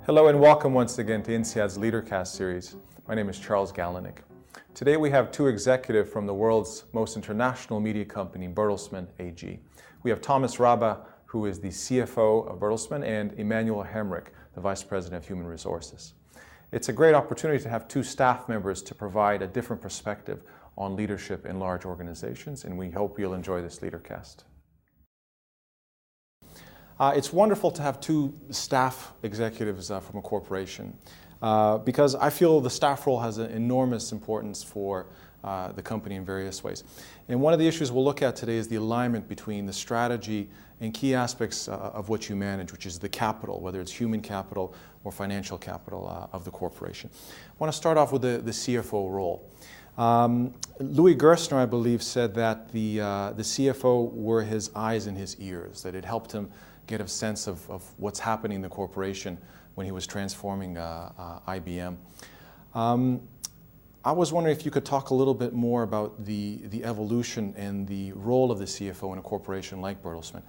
Hello and welcome once again to INSEAD's Ledercast series. My name is Charles Galenick. Today we have two executives from the world's most international media company, Bertelsmann AG. We have Thomas Rabe, who is the CFO of Bertelsmann, and Emmanuel Hemrich, the Vice President of Human Resources. It's a great opportunity to have two staff members to provide a different perspective on leadership in large organizations, and we hope you'll enjoy this Ledercast. It's wonderful to have two staff executives from a corporation because I feel the staff role has an enormous importance for the company in various ways. And one of the issues we'll look at today is the alignment between the strategy and key aspects of what you manage, which is the capital, whether it's human capital or financial capital of the corporation. I want to start off with the CFO role. Louis Gerstner, I believe, said that the CFO were his eyes and his ears, that it helped him get a sense of what's happening in the corporation when he was transforming IBM. I was wondering if you could talk a little bit more about the evolution and the role of the CFO in a corporation like Bertelsmann.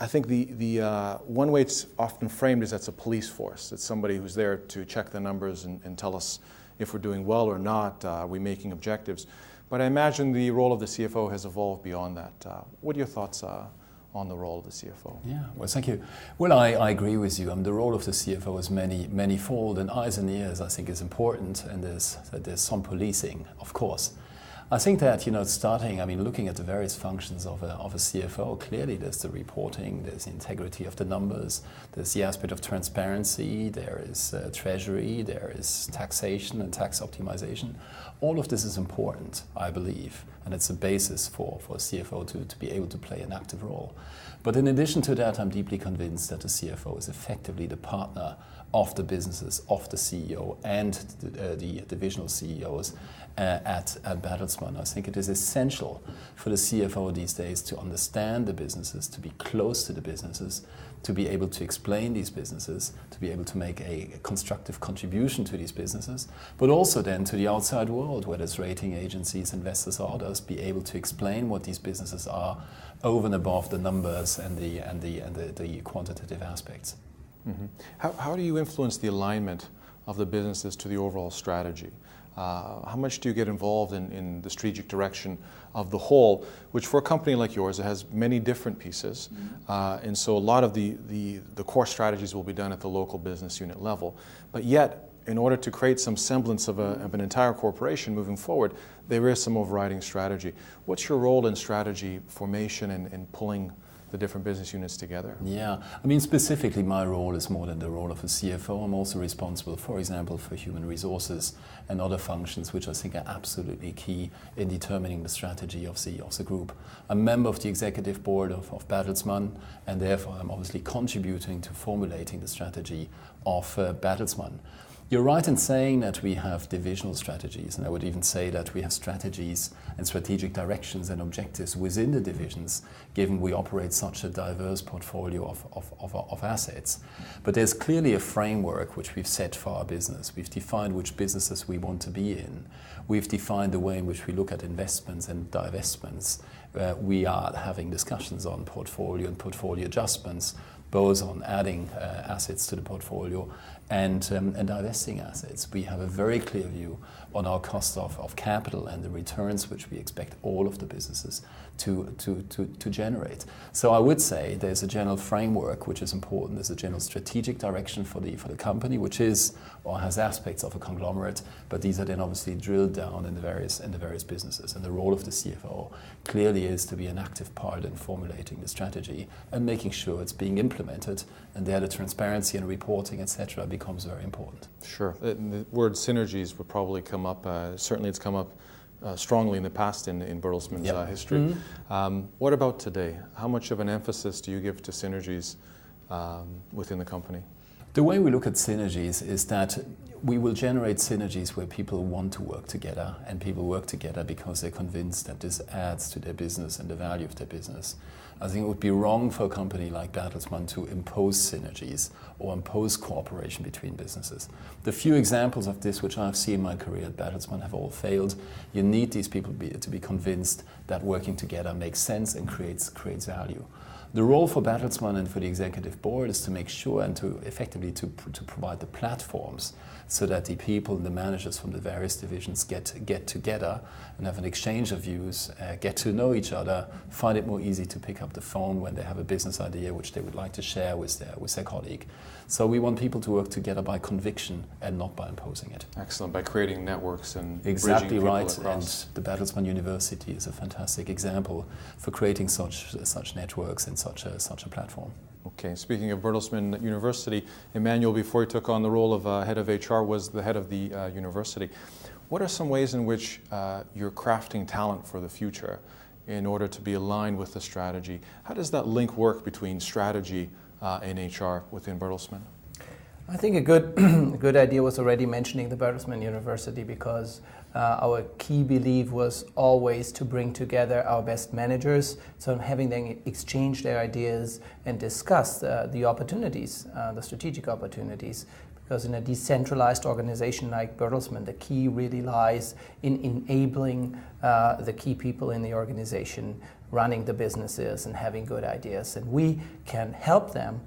I think the one way it's often framed is that's a police force. It's somebody who's there to check the numbers and tell us if we're doing well or not, are we making objectives. But I imagine the role of the CFO has evolved beyond that. What are your thoughts on the role of the CFO? Yeah, well, thank you. Well, I agree with you. The role of the CFO is many-fold, and eyes and ears, I think, is important, and there's some policing, of course. I think that, looking at the various functions of a CFO, clearly there's the reporting, there's the integrity of the numbers, there's the aspect of transparency, there is treasury, there is taxation and tax optimization. All of this is important, I believe, and it's a basis for a CFO to be able to play an active role. But in addition to that, I'm deeply convinced that the CFO is effectively the partner of the businesses, of the CEO and the divisional CEOs at Bertelsmann. I think it is essential for the CFO these days to understand the businesses, to be close to the businesses, to be able to explain these businesses, to be able to make a constructive contribution to these businesses, but also then to the outside world, whether it's rating agencies, investors, or others, be able to explain what these businesses are over and above the numbers and the quantitative aspects. Mm-hmm. How do you influence the alignment of the businesses to the overall strategy? How much do you get involved in the strategic direction of the whole, which for a company like yours, it has many different pieces, and so a lot of the core strategies will be done at the local business unit level. But yet, in order to create some semblance of an entire corporation moving forward, there is some overriding strategy. What's your role in strategy formation and pulling the different business units together? Yeah, specifically my role is more than the role of a CFO. I'm also responsible, for example, for human resources and other functions which I think are absolutely key in determining the strategy of the group. I'm a member of the executive board of Bertelsmann, and therefore I'm obviously contributing to formulating the strategy of Bertelsmann. You're right in saying that we have divisional strategies, and I would even say that we have strategies and strategic directions and objectives within the divisions, given we operate such a diverse portfolio of assets. But there's clearly a framework which we've set for our business. We've defined which businesses we want to be in. We've defined the way in which we look at investments and divestments. We are having discussions on portfolio and portfolio adjustments, both on adding assets to the portfolio and divesting assets. We have a very clear view on our cost of capital and the returns which we expect all of the businesses to generate. So I would say there's a general framework which is important. There's a general strategic direction for the company, which is or has aspects of a conglomerate, but these are then obviously drilled down in the various businesses. And the role of the CFO clearly is to be an active part in formulating the strategy and making sure it's being implemented, and there the transparency and reporting, etc., becomes very important. Sure. The word synergies would probably come up, certainly it's come up strongly in the past in Bertelsmann's history. Mm-hmm. What about today? How much of an emphasis do you give to synergies within the company? The way we look at synergies is that we will generate synergies where people want to work together, and people work together because they're convinced that this adds to their business and the value of their business. I think it would be wrong for a company like Bertelsmann to impose synergies or impose cooperation between businesses. The few examples of this which I've seen in my career at Bertelsmann have all failed. You need these people to be convinced that working together makes sense and creates value. The role for Bertelsmann and for the executive board is to make sure and to effectively to provide the platforms so that the people and the managers from the various divisions get together and have an exchange of views, get to know each other, find it more easy to pick up the phone when they have a business idea which they would like to share with their colleague. So we want people to work together by conviction and not by imposing it. Excellent, by creating networks and exactly bridging people right. across. And the Bertelsmann University is a fantastic example for creating such networks and such a platform. Okay, speaking of Bertelsmann University, Emmanuel, before he took on the role of head of HR, was the head of the university. What are some ways in which you're crafting talent for the future in order to be aligned with the strategy? How does that link work between strategy and HR within Bertelsmann? I think a good idea was already mentioning the Bertelsmann University, because our key belief was always to bring together our best managers, so having them exchange their ideas and discuss the opportunities, the strategic opportunities. Because in a decentralized organization like Bertelsmann, the key really lies in enabling the key people in the organization running the businesses and having good ideas. And we can help them,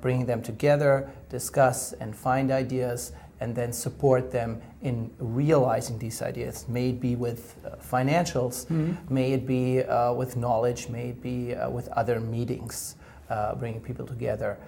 bring them together, discuss and find ideas, and then support them in realizing these ideas. May it be with financials, may it be with knowledge, may it be with other meetings, bringing people together.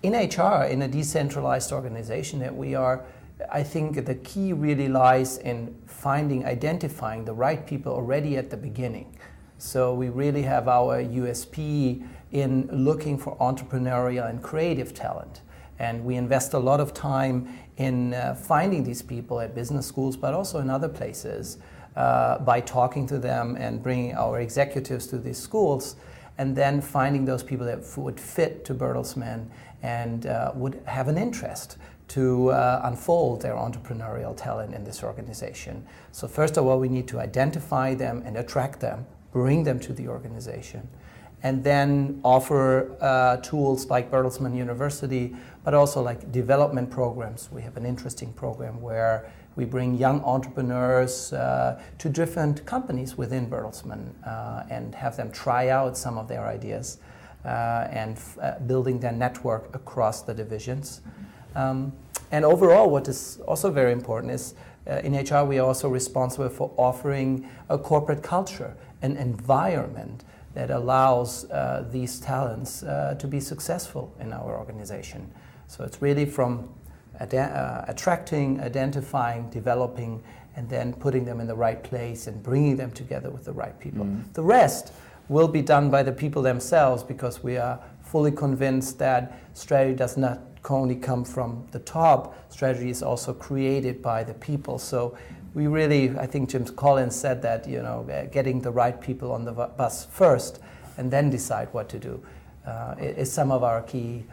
In HR, in a decentralized organization that we are, I think the key really lies in identifying the right people already at the beginning. So we really have our USP in looking for entrepreneurial and creative talent. And we invest a lot of time in finding these people at business schools, but also in other places, by talking to them and bringing our executives to these schools, and then finding those people that would fit to Bertelsmann and would have an interest to unfold their entrepreneurial talent in this organization. So first of all, we need to identify them and attract them, bring them to the organization, and then offer tools like Bertelsmann University, but also like development programs. We have an interesting program where we bring young entrepreneurs to different companies within Bertelsmann and have them try out some of their ideas and building their network across the divisions. And overall, what is also very important is in HR, we are also responsible for offering a corporate culture, an environment that allows these talents to be successful in our organization. So it's really from attracting, identifying, developing, and then putting them in the right place and bringing them together with the right people. The rest will be done by the people themselves, because we are fully convinced that strategy does not only come from the top, strategy is also created by the people. So we really, I think Jim Collins said that, getting the right people on the bus first and then decide what to do is some of our key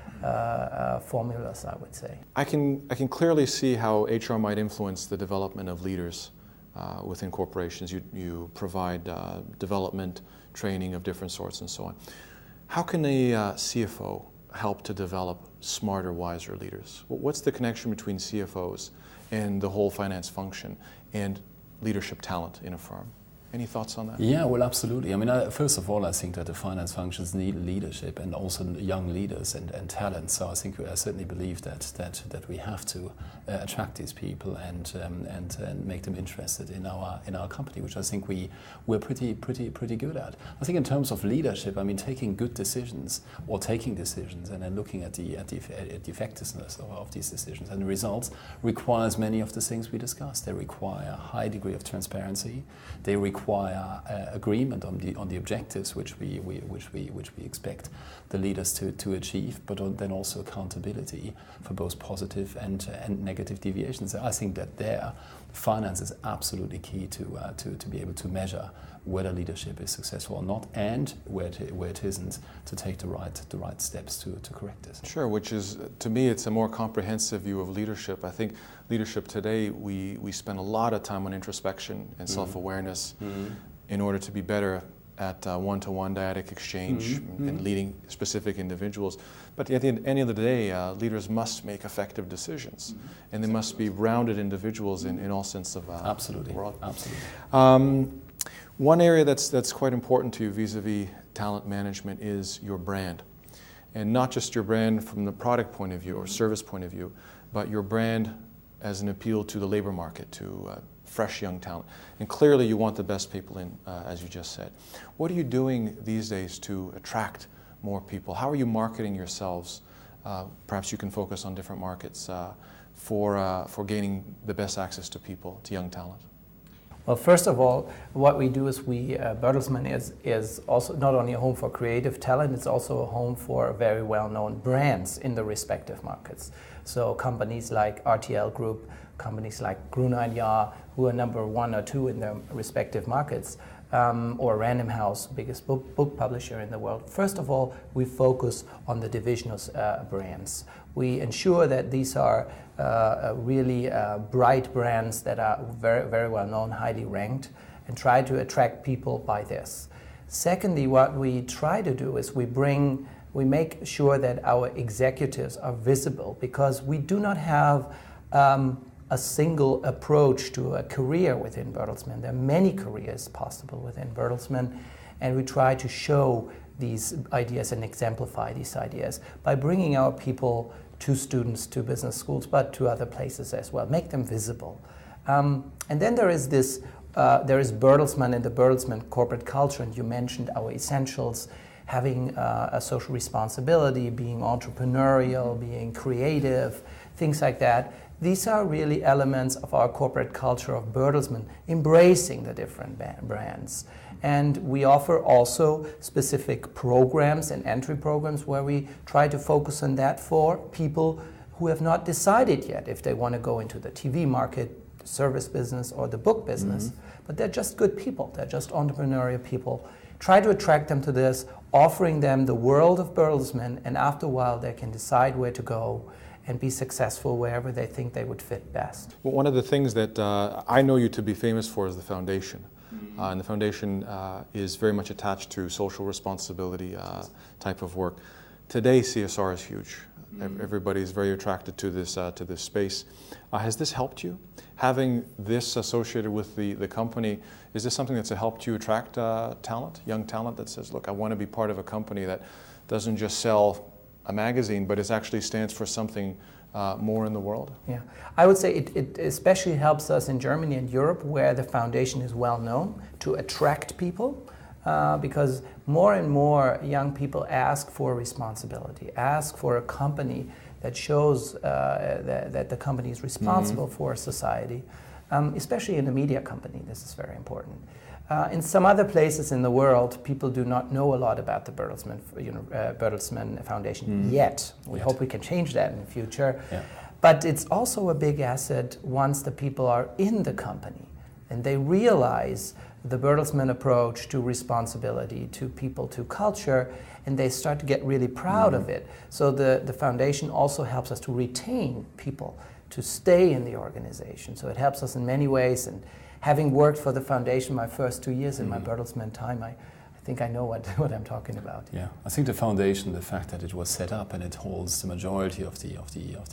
formulas, I would say. I can clearly see how HR might influence the development of leaders within corporations. You provide development, training of different sorts and so on. How can a CFO help to develop smarter, wiser leaders? What's the connection between CFOs and the whole finance function and leadership talent in a firm? Any thoughts on that? Yeah, well, absolutely. I mean, first of all, I think that the finance functions need leadership and also young leaders and talent. So I think I certainly believe that we have to attract these people and make them interested in our company, which I think we're pretty good at. I think in terms of leadership, I mean, taking good decisions or taking decisions and then looking at the effectiveness of these decisions and the results requires many of the things we discussed. They require a high degree of transparency. They require agreement on the objectives which we expect the leaders to achieve, but then also accountability for both positive and negative deviations. I think that finance is absolutely key to be able to measure whether leadership is successful or not, and where it isn't, to take the right steps to correct this. Sure, which is, to me, it's a more comprehensive view of leadership. I think leadership today, we spend a lot of time on introspection and self-awareness in order to be better at one-to-one dyadic exchange and leading specific individuals. But at the end of the day, leaders must make effective decisions, and they must be rounded individuals in all sense of absolutely. the world. Absolutely. One area that's quite important to you vis-a-vis talent management is your brand. And not just your brand from the product point of view or service point of view, but your brand as an appeal to the labor market, to fresh young talent. And clearly you want the best people in, as you just said. What are you doing these days to attract more people? How are you marketing yourselves? Perhaps you can focus on different markets for gaining the best access to people, to young talent. Well, first of all, what we do is Bertelsmann is also not only a home for creative talent, it's also a home for very well-known brands in the respective markets. So companies like RTL Group, companies like Gruner & Jahr, who are number 1 or 2 in their respective markets, or Random House, biggest book publisher in the world. First of all, we focus on the division of brands. We ensure that these are really bright brands that are very, very well known, highly ranked, and try to attract people by this. Secondly, what we try to do is we make sure that our executives are visible, because we do not have a single approach to a career within Bertelsmann. There are many careers possible within Bertelsmann, and we try to show these ideas and exemplify these ideas by bringing our people to students, to business schools, but to other places as well, make them visible. And then there is Bertelsmann and the Bertelsmann corporate culture, and you mentioned our essentials, having a social responsibility, being entrepreneurial, being creative, things like that. These are really elements of our corporate culture of Bertelsmann, embracing the different brands. And we offer also specific programs and entry programs where we try to focus on that for people who have not decided yet if they want to go into the TV market, the service business, or the book business. But they're just good people, they're just entrepreneurial people. Try to attract them to this, offering them the world of Bertelsmann, and after a while they can decide where to go and be successful wherever they think they would fit best. Well, one of the things that I know you to be famous for is the foundation. And the foundation is very much attached to social responsibility type of work. Today, CSR is huge. Everybody is very attracted to this space. Has this helped you? Having this associated with the company, is this something that's helped you attract talent, young talent that says, look, I want to be part of a company that doesn't just sell a magazine, but it actually stands for something more in the world? Yeah, I would say it especially helps us in Germany and Europe, where the foundation is well known, to attract people, because more and more young people ask for responsibility, ask for a company that shows that the company is responsible for society, especially in a media company. This is very important. In some other places in the world, people do not know a lot about the Bertelsmann Foundation yet. We hope we can change that in the future. Yeah. But it's also a big asset once the people are in the company and they realize the Bertelsmann approach to responsibility, to people, to culture, and they start to get really proud of it. So the foundation also helps us to retain people, to stay in the organization. So it helps us in many ways. And having worked for the foundation my first 2 years in my Bertelsmann time, I think I know what I'm talking about. Yeah, I think the foundation, the fact that it was set up and it holds the majority of the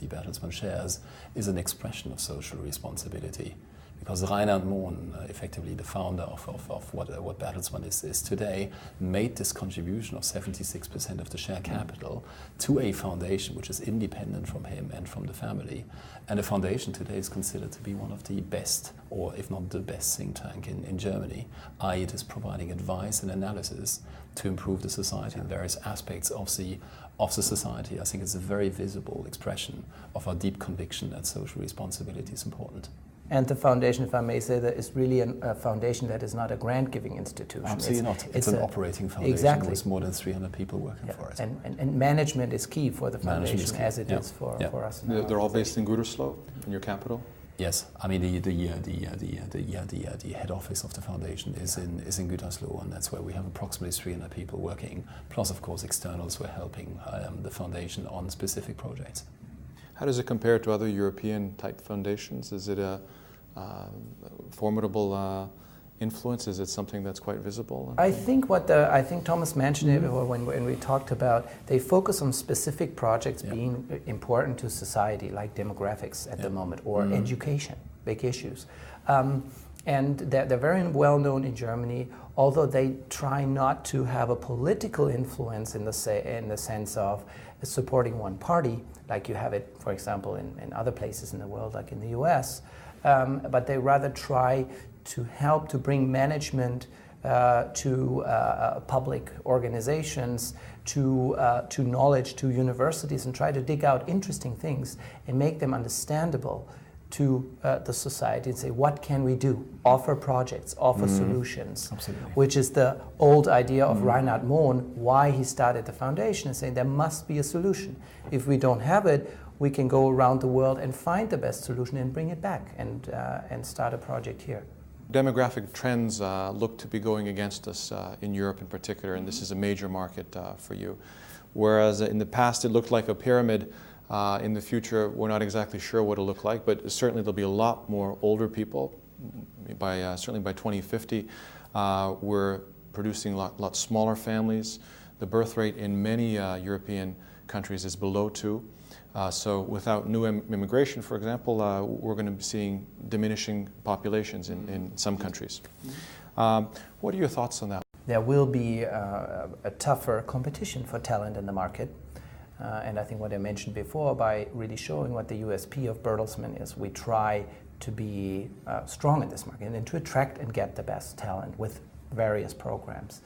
Bertelsmann shares, is an expression of social responsibility. Because Reinhard Mohn, effectively the founder of what Bertelsmann is today, made this contribution of 76% of the share capital to a foundation which is independent from him and from the family. And the foundation today is considered to be one of the best, or if not the best, think tank in Germany. It is providing advice and analysis to improve the society in various aspects of the society. I think it's a very visible expression of our deep conviction that social responsibility is important. And the foundation, if I may say that, is really a foundation that is not a grant-giving institution. Absolutely not. It's an operating foundation. Exactly. With more than 300 people working for it. And management is key for the foundation, as it is for us. They're all based in Gütersloh, in your capital? Yes, I mean the head office of the foundation is in Gütersloh, and that's where we have approximately 300 people working. Plus, of course, externals who are helping the foundation on specific projects. How does it compare to other European-type foundations? Is it a formidable influence? Is it something that's quite visible? I think Thomas mentioned it when we talked about, they focus on specific projects being important to society, like demographics at the moment, or education, big issues. And they're very well known in Germany, although they try not to have a political influence in the sense of supporting one party, like you have it, for example, in other places in the world, like in the US. But they rather try to help to bring management to public organizations, to knowledge, to universities, and try to dig out interesting things and make them understandable to the society and say, what can we do? Offer projects, offer solutions. Absolutely. Which is the old idea of Reinhard Mohn, why he started the foundation, and saying there must be a solution. If we don't have it, we can go around the world and find the best solution and bring it back and start a project here. Demographic trends look to be going against us in Europe in particular, and this is a major market for you. Whereas in the past it looked like a pyramid, in the future we're not exactly sure what it'll look like, but certainly there'll be a lot more older people. Certainly by 2050 we're producing a lot smaller families. The birth rate in many European countries is below 2. So without new immigration, for example, we're going to be seeing diminishing populations in some countries. What are your thoughts on that? There will be a tougher competition for talent in the market. And I think what I mentioned before, by really showing what the USP of Bertelsmann is, we try to be strong in this market and to attract and get the best talent with various programs.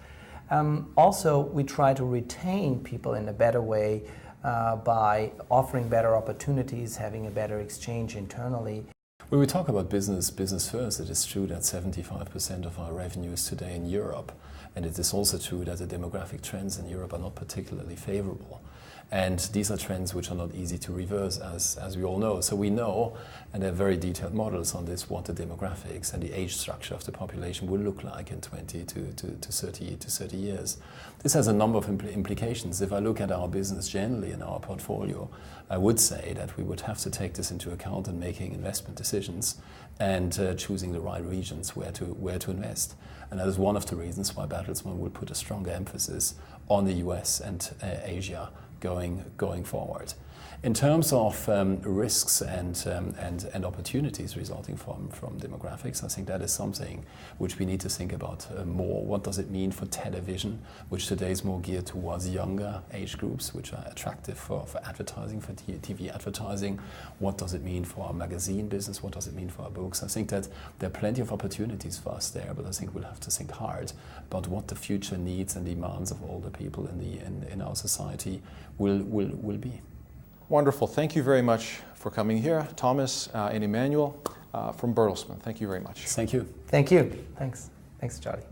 Also, we try to retain people in a better way by offering better opportunities, having a better exchange internally. When we talk about business first, it is true that 75% of our revenue is today in Europe, and it is also true that the demographic trends in Europe are not particularly favorable. And these are trends which are not easy to reverse, as we all know. So we know, and there are very detailed models on this, what the demographics and the age structure of the population will look like in 20 to 30 years. This has a number of implications. If I look at our business generally in our portfolio, I would say that we would have to take this into account in making investment decisions and choosing the right regions where to invest. And that is one of the reasons why Bertelsmann will put a stronger emphasis on the US and Asia going forward. In terms of risks and opportunities resulting from demographics, I think that is something which we need to think about more. What does it mean for television, which today is more geared towards younger age groups, which are attractive for advertising, for TV advertising? What does it mean for our magazine business? What does it mean for our books? I think that there are plenty of opportunities for us there, but I think we'll have to think hard about what the future needs and demands of older people in our society will be. Wonderful. Thank you very much for coming here, Thomas and Emmanuel from Bertelsmann. Thank you very much. Thank you. Thank you. Thanks. Thanks, Charlie.